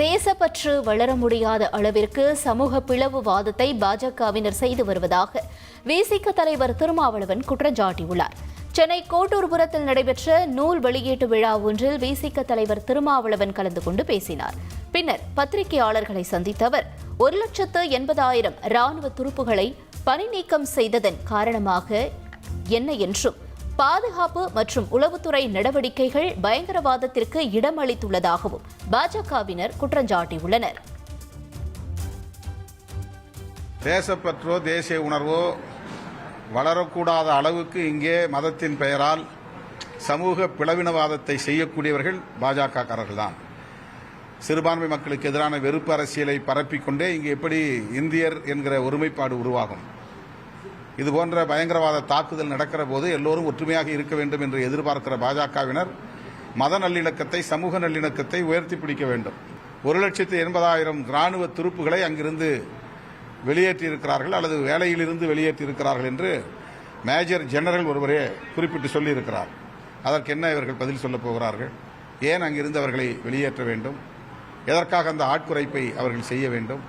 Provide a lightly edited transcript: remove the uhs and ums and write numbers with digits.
தேசப்பற்று வளர முடியாத அளவிற்கு சமூக பிளவுவாதத்தை பாஜகவினர் செய்து வருவதாக விசிக தலைவர் திருமாவளவன் குற்றம் சாட்டியுள்ளார். சென்னை கோட்டூர்புரத்தில் நடைபெற்ற நூல் வெளியீட்டு விழா ஒன்றில் விசிக தலைவர் திருமாவளவன் கலந்து கொண்டு பேசினார். பின்னர் பத்திரிகையாளர்களை சந்தித்த அவர் 1,80,000 ராணுவ துருப்புகளை பணி நீக்கம் செய்ததன் காரணமாக என்ன என்றும் பாதுகாப்பு மற்றும் உளவுத்துறை நடவடிக்கைகள் பயங்கரவாதத்திற்கு இடமளித்துள்ளதாகவும் பாஜகவினர் குற்றம் சாட்டியுள்ளனர். தேசப்பற்றோ தேசிய உணர்வோ வளரக்கூடாத அளவுக்கு இங்கே மதத்தின் பெயரால் சமூக பிளவினவாதத்தை செய்யக்கூடியவர்கள் பாஜகக்காரர்கள் தான். சிறுபான்மை மக்களுக்கு எதிரான வெறுப்பு அரசியலை பரப்பிக்கொண்டே இங்கே எப்படி இந்தியர் என்கிற ஒருமைப்பாடு உருவாகும்? இதுபோன்ற பயங்கரவாத தாக்குதல் நடக்கிற போது எல்லோரும் ஒற்றுமையாக இருக்க வேண்டும் என்று எதிர்பார்க்கிற பாஜகவினர் மத நல்லிணக்கத்தை, சமூக நல்லிணக்கத்தை உயர்த்தி பிடிக்க வேண்டும். 1,80,000 ராணுவ துருப்புகளை அங்கிருந்து வெளியேற்றியிருக்கிறார்கள் அல்லது வேலையிலிருந்து வெளியேற்றியிருக்கிறார்கள் என்று மேஜர் ஜெனரல் ஒருவரே குறிப்பிட்டு சொல்லியிருக்கிறார். அதற்கு என்ன இவர்கள் பதில் சொல்லப் போகிறார்கள்? ஏன் அங்கிருந்து அவர்களை வெளியேற்ற வேண்டும்? எதற்காக அந்த ஆட்குறைப்பை அவர்கள் செய்ய வேண்டும்?